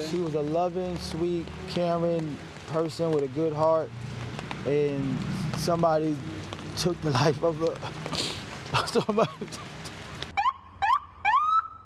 She was a loving, sweet, caring person with a good heart, and somebody took the life of her. Somebody.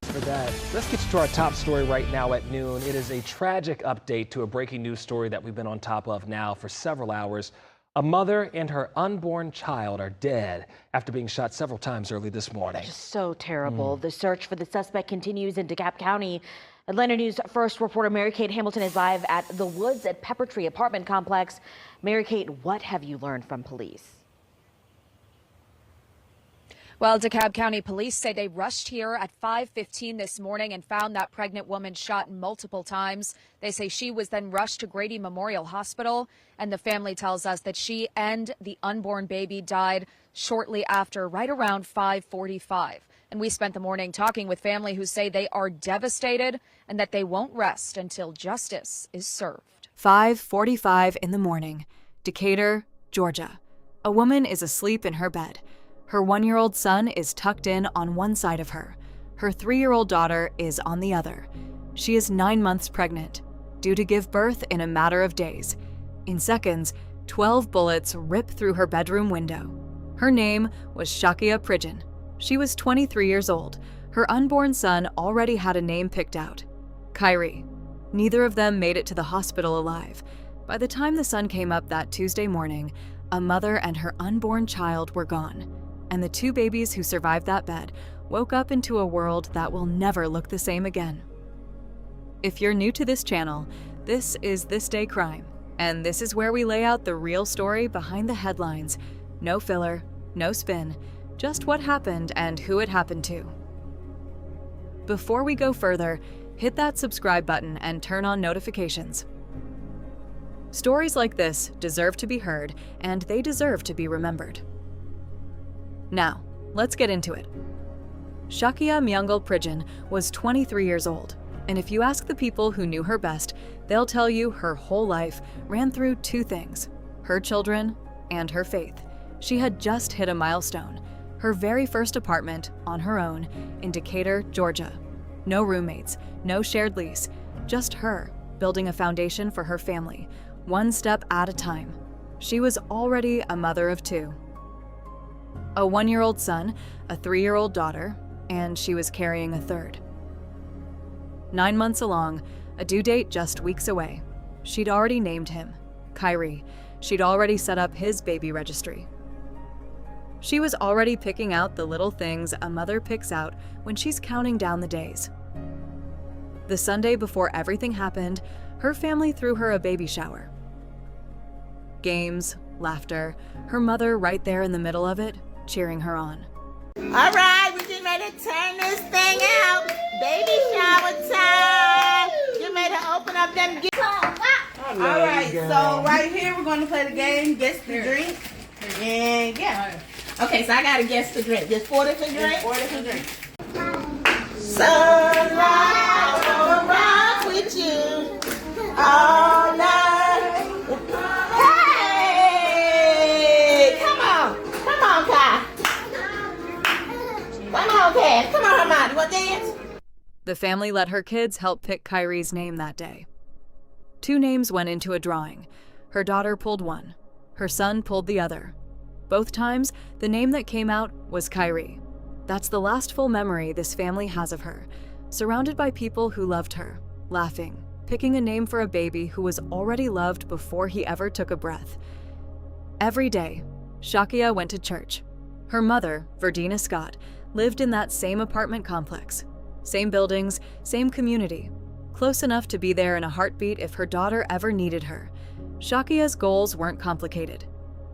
For that. Let's get to our top story right now at noon. It is a tragic update to a breaking news story that we've been on top of now for several hours. A mother and her unborn child are dead after being shot several times early this morning. Just so terrible. The search for the suspect continues in DeKalb County. Atlanta News first reporter Mary Kate Hamilton is live at the Woods at Peppertree apartment complex. Mary Kate, what have you learned from police? Well, DeKalb County police say they rushed here at 5:15 this morning and found that pregnant woman shot multiple times. They say she was then rushed to Grady Memorial Hospital, and the family tells us that she and the unborn baby died shortly after, right around 5:45. And we spent the morning talking with family who say they are devastated and that they won't rest until justice is served. 5:45 in the morning, Decatur, Georgia. A woman is asleep in her bed. Her 1-year-old son is tucked in on one side of her. Her 3-year-old daughter is on the other. She is 9 months pregnant, due to give birth in a matter of days. In seconds, 12 bullets rip through her bedroom window. Her name was Shakiya Pridgen. She was 23 years old. Her unborn son already had a name picked out, Kyren. Neither of them made it to the hospital alive. By the time the sun came up that Tuesday morning, a mother and her unborn child were gone. And the 2 babies who survived that bed woke up into a world that will never look the same again. If you're new to this channel, this is This Day Crime, and this is where we lay out the real story behind the headlines. No filler, no spin, just what happened and who it happened to. Before we go further, hit that subscribe button and turn on notifications. Stories like this deserve to be heard, and they deserve to be remembered. Now, let's get into it. Shakiya Pridgen was 23 years old, and if you ask the people who knew her best, they'll tell you her whole life ran through 2 things: her children and her faith. She had just hit a milestone, her very first apartment on her own in Decatur, Georgia. No roommates, no shared lease, just her building a foundation for her family, one step at a time. She was already a mother of 2. A 1-year-old son, a 3-year-old daughter, and she was carrying a 3rd. 9 months along, a due date just weeks away. She'd already named him, Kyren. She'd already set up his baby registry. She was already picking out the little things a mother picks out when she's counting down the days. The Sunday before everything happened, her family threw her a baby shower. Games, laughter, her mother right there in the middle of it, cheering her on. All right, we're getting ready to turn this thing out. Baby shower time. Get ready to open up them gifts. All right, so right here we're going to play the game, guess the drink. And yeah. Okay, so I got to guess the drink. There's 4 different drinks. 4 different drinks. Sunlight will rock with you all night. Come on, Hermione, you want to dance? The family let her kids help pick Kyren's name that day. 2 names went into a drawing. Her daughter pulled one. Her son pulled the other. Both times, the name that came out was Kyren. That's the last full memory this family has of her, surrounded by people who loved her, laughing, picking a name for a baby who was already loved before he ever took a breath. Every day, Shakiya went to church. Her mother, Verdina Scott, lived in that same apartment complex. Same buildings, same community. Close enough to be there in a heartbeat if her daughter ever needed her. Shakiya's goals weren't complicated.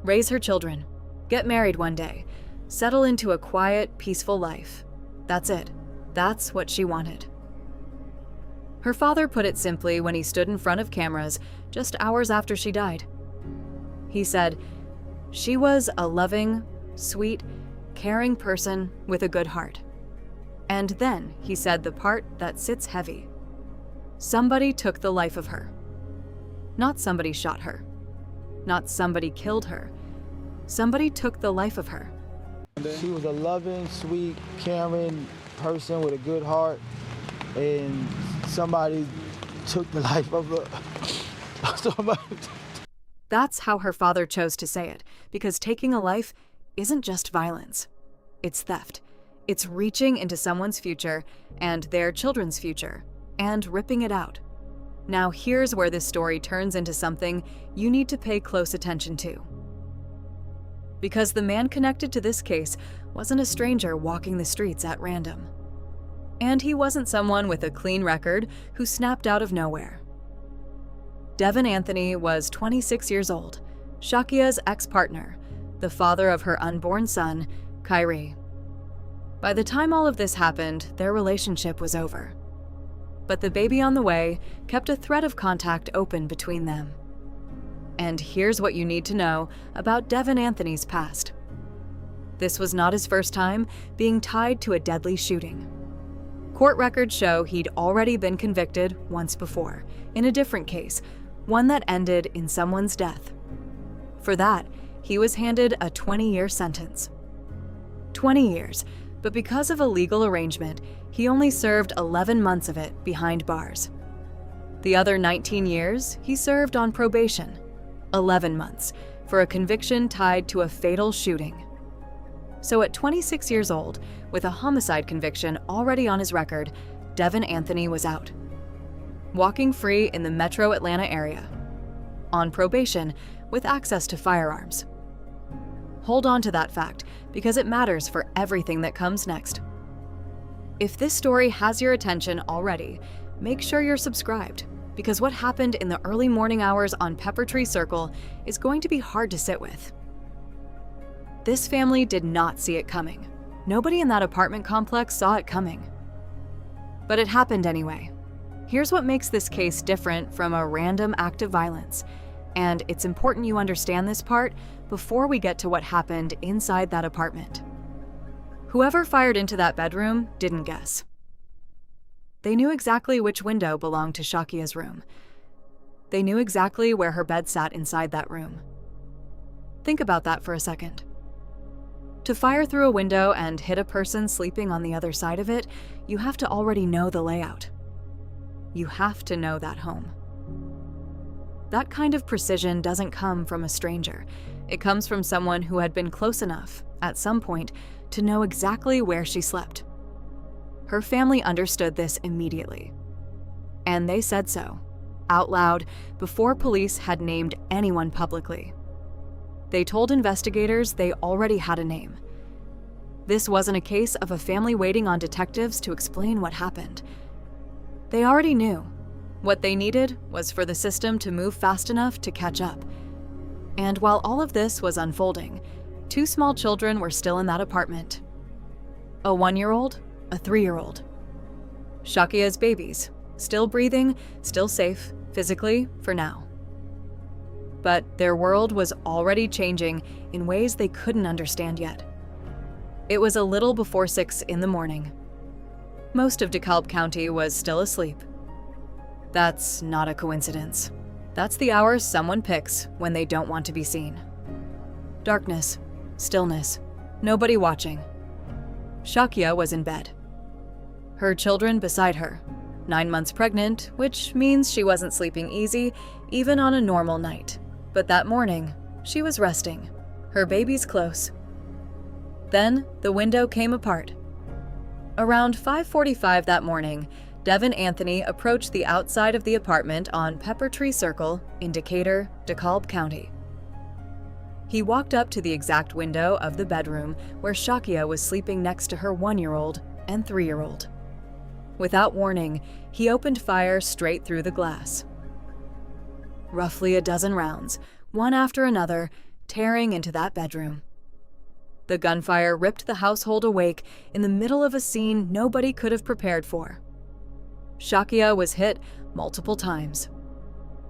Raise her children, get married one day, settle into a quiet, peaceful life. That's it. That's what she wanted. Her father put it simply when he stood in front of cameras just hours after she died. He said, "She was a loving, sweet, caring person with a good heart." And then he said the part that sits heavy. Somebody took the life of her. Not somebody shot her. Not somebody killed her. Somebody took the life of her. She was a loving, sweet, caring person with a good heart, and somebody took the life of somebody. That's how her father chose to say it, because taking a life isn't just violence. It's theft. It's reaching into someone's future and their children's future and ripping it out. Now here's where this story turns into something you need to pay close attention to. Because the man connected to this case wasn't a stranger walking the streets at random. And he wasn't someone with a clean record who snapped out of nowhere. Devin Anthony was 26 years old, Shakiya's ex-partner, the father of her unborn son, Kyren. By the time all of this happened, their relationship was over. But the baby on the way kept a thread of contact open between them. And here's what you need to know about Devin Anthony's past. This was not his first time being tied to a deadly shooting. Court records show he'd already been convicted once before, in a different case, one that ended in someone's death. For that, he was handed a 20-year sentence. 20 years, but because of a legal arrangement, he only served 11 months of it behind bars. The other 19 years, he served on probation, 11 months, for a conviction tied to a fatal shooting. So at 26 years old, with a homicide conviction already on his record, Devin Anthony was out. Walking free in the metro Atlanta area. On probation, with access to firearms. Hold on to that fact, because it matters for everything that comes next. If this story has your attention already, make sure you're subscribed, because what happened in the early morning hours on Pepper Tree Circle is going to be hard to sit with. This family did not see it coming. Nobody in that apartment complex saw it coming. But it happened anyway. Here's what makes this case different from a random act of violence, and it's important you understand this part before we get to what happened inside that apartment. Whoever fired into that bedroom didn't guess. They knew exactly which window belonged to Shakiya's room. They knew exactly where her bed sat inside that room. Think about that for a second. To fire through a window and hit a person sleeping on the other side of it, you have to already know the layout. You have to know that home. That kind of precision doesn't come from a stranger. It comes from someone who had been close enough, at some point, to know exactly where she slept. Her family understood this immediately. And they said so, out loud, before police had named anyone publicly. They told investigators they already had a name. This wasn't a case of a family waiting on detectives to explain what happened. They already knew. What they needed was for the system to move fast enough to catch up. And while all of this was unfolding, 2 small children were still in that apartment. A 1-year-old, a 3-year-old. Shakiya's babies, still breathing, still safe, physically, for now. But their world was already changing in ways they couldn't understand yet. It was a little before 6 in the morning. Most of DeKalb County was still asleep. That's not a coincidence. That's the hour someone picks when they don't want to be seen. Darkness, stillness, nobody watching. Shakiya was in bed. Her children beside her, 9 months pregnant, which means she wasn't sleeping easy even on a normal night. But that morning, she was resting, her babies close. Then the window came apart. Around 5:45 that morning, Devin Anthony approached the outside of the apartment on Pepper Tree Circle in Decatur, DeKalb County. He walked up to the exact window of the bedroom where Shakiya was sleeping next to her 1-year-old and 3-year-old. Without warning, he opened fire straight through the glass. Roughly a dozen rounds, one after another, tearing into that bedroom. The gunfire ripped the household awake in the middle of a scene nobody could have prepared for. Shakiya was hit multiple times.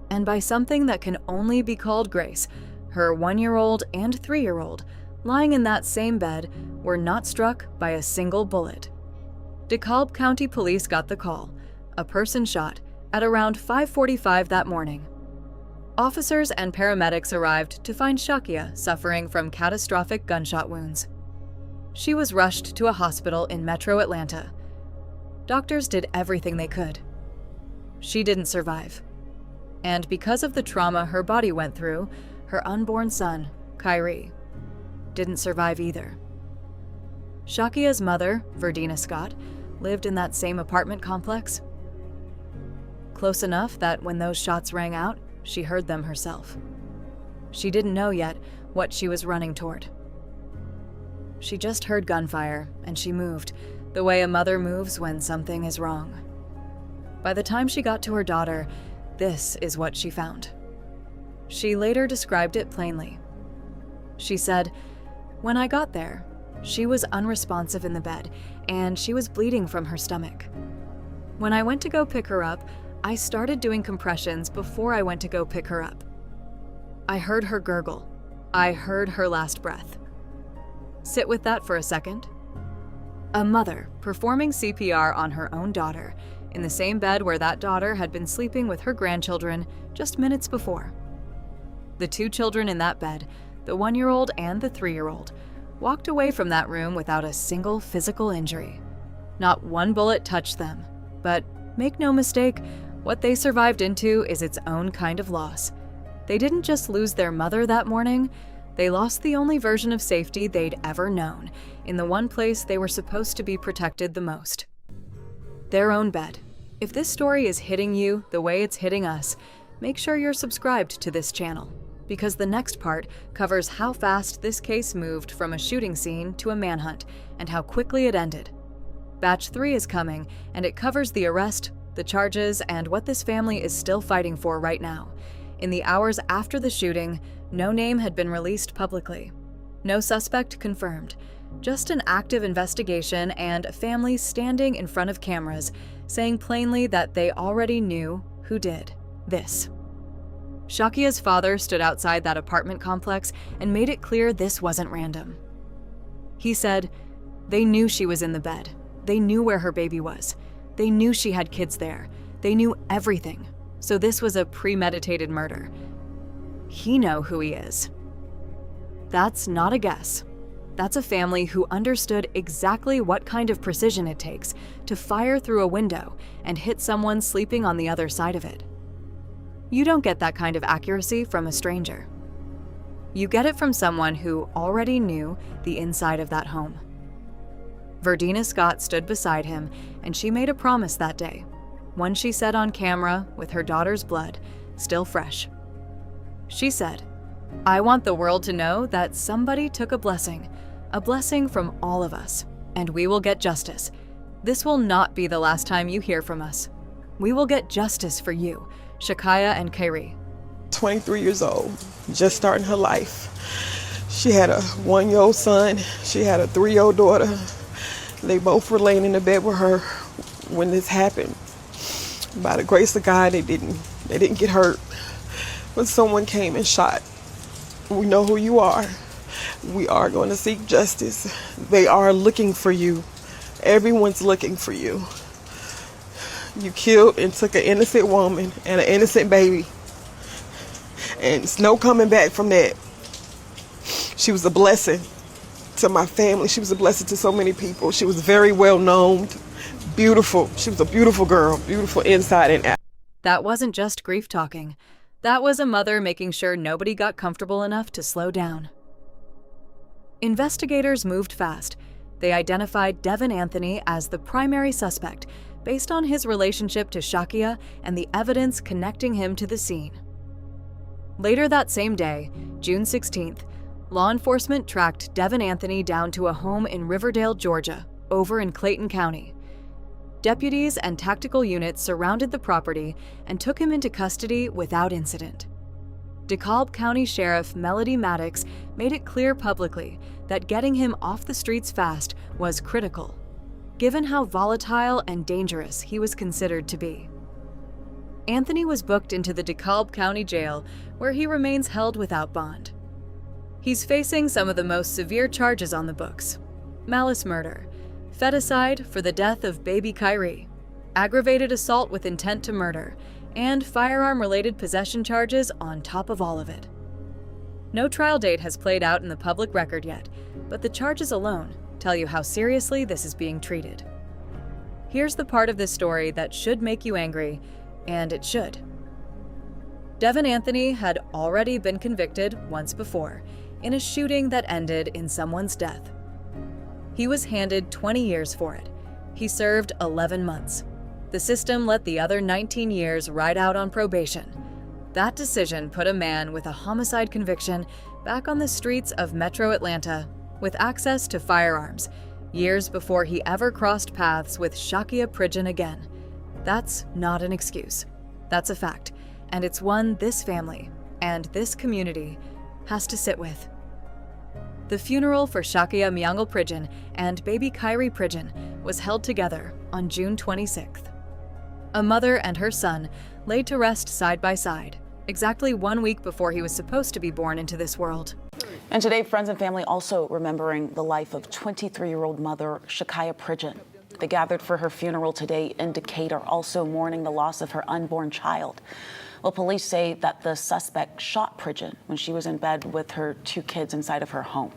And by something that can only be called grace, her 1-year-old and 3-year-old, lying in that same bed, were not struck by a single bullet. DeKalb County Police got the call, a person shot, at around 5:45 that morning. Officers and paramedics arrived to find Shakiya suffering from catastrophic gunshot wounds. She was rushed to a hospital in metro Atlanta. Doctors did everything they could. She didn't survive. And because of the trauma her body went through, her unborn son, Kyren, didn't survive either. Shakiya's mother, Verdina Scott, lived in that same apartment complex. Close enough that when those shots rang out, she heard them herself. She didn't know yet what she was running toward. She just heard gunfire, and she moved, the way a mother moves when something is wrong. By the time she got to her daughter, this is what she found. She later described it plainly. She said, "When I got there, she was unresponsive in the bed, and she was bleeding from her stomach. When I went to go pick her up, I started doing compressions before I went to go pick her up. I heard her gurgle. I heard her last breath." Sit with that for a second. A mother performing CPR on her own daughter in the same bed where that daughter had been sleeping with her grandchildren just minutes before. The two children in that bed, the 1-year-old and the 3-year-old, walked away from that room without a single physical injury. Not one bullet touched them, but make no mistake, what they survived into is its own kind of loss. They didn't just lose their mother that morning, they lost the only version of safety they'd ever known, in the one place they were supposed to be protected the most. Their own bed. If this story is hitting you the way it's hitting us, make sure you're subscribed to this channel, because the next part covers how fast this case moved from a shooting scene to a manhunt, and how quickly it ended. Batch 3 is coming, and it covers the arrest, the charges, and what this family is still fighting for right now. In the hours after the shooting, no name had been released publicly. No suspect confirmed. Just an active investigation and a family standing in front of cameras, saying plainly that they already knew who did this. Shakiya's father stood outside that apartment complex and made it clear this wasn't random. He said, "They knew she was in the bed. They knew where her baby was. They knew she had kids there. They knew everything. So this was a premeditated murder. He know who he is." That's not a guess. That's a family who understood exactly what kind of precision it takes to fire through a window and hit someone sleeping on the other side of it. You don't get that kind of accuracy from a stranger. You get it from someone who already knew the inside of that home. Verdina Scott stood beside him, and she made a promise that day, one she said on camera with her daughter's blood still fresh. She said, "I want the world to know that somebody took a blessing from all of us, and we will get justice. This will not be the last time you hear from us. We will get justice for you, Shakiya and Kyren." 23 years old, just starting her life. She had a 1-year-old son. She had a 3-year-old daughter. They both were laying in the bed with her when this happened. By the grace of God, they didn't get hurt. But someone came and shot. We know who you are. We are going to seek justice. They are looking for you. Everyone's looking for you. You killed and took an innocent woman and an innocent baby. And it's no coming back from that. She was a blessing to my family. She was a blessing to so many people. She was very well known, beautiful. She was a beautiful girl, beautiful inside and out. That wasn't just grief talking. That was a mother making sure nobody got comfortable enough to slow down. Investigators moved fast. They identified Devin Anthony as the primary suspect based on his relationship to Shakiya and the evidence connecting him to the scene. Later that same day, June 16th, law enforcement tracked Devin Anthony down to a home in Riverdale, Georgia, over in Clayton County. Deputies and tactical units surrounded the property and took him into custody without incident. DeKalb County Sheriff Melody Maddox made it clear publicly that getting him off the streets fast was critical, given how volatile and dangerous he was considered to be. Anthony was booked into the DeKalb County Jail, where he remains held without bond. He's facing some of the most severe charges on the books: malice murder, feticide for the death of baby Kyren, aggravated assault with intent to murder, and firearm-related possession charges on top of all of it. No trial date has played out in the public record yet, but the charges alone tell you how seriously this is being treated. Here's the part of this story that should make you angry, and it should. Devin Anthony had already been convicted once before in a shooting that ended in someone's death. He was handed 20 years for it. He served 11 months. The system let the other 19 years ride out on probation. That decision put a man with a homicide conviction back on the streets of Metro Atlanta with access to firearms, years before he ever crossed paths with Shakiya Pridgen again. That's not an excuse. That's a fact, and it's one this family and this community has to sit with. The funeral for Shakiya Pridgen and baby Kyren Pridgen was held together on June 26th. A mother and her son laid to rest side by side, exactly 1 week before he was supposed to be born into this world. And today, friends and family also remembering the life of 23-year-old mother Shakiya Pridgen. They gathered for her funeral today in Decatur, also mourning the loss of her unborn child. Well, police say that the suspect shot Pridgen when she was in bed with her 2 kids inside of her home.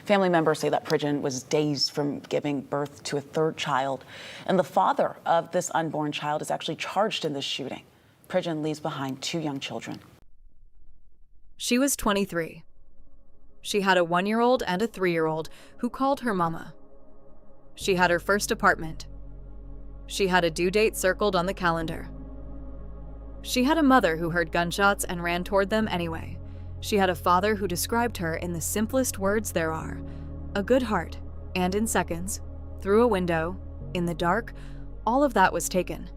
Family members say that Pridgen was days from giving birth to a 3rd child, and the father of this unborn child is actually charged in this shooting. Pridgen leaves behind 2 young children. She was 23. She had a 1-year-old and a 3-year-old who called her mama. She had her first apartment. She had a due date circled on the calendar. She had a mother who heard gunshots and ran toward them anyway. She had a father who described her in the simplest words there are: a good heart, and in seconds, through a window, in the dark, all of that was taken.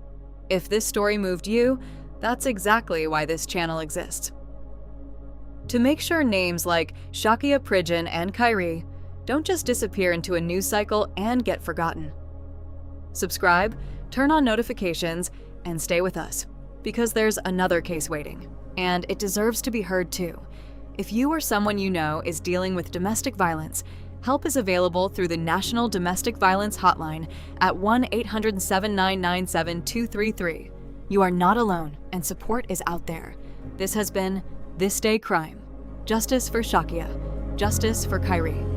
If this story moved you, that's exactly why this channel exists. To make sure names like Shakiya Pridgen and Kyren don't just disappear into a news cycle and get forgotten. Subscribe, turn on notifications, and stay with us, because there's another case waiting, and it deserves to be heard too. If you or someone you know is dealing with domestic violence, help is available through the National Domestic Violence Hotline at 1-800-7997-233. You are not alone, and support is out there. This has been This Day Crime. Justice for Shakiya. Justice for Kyren.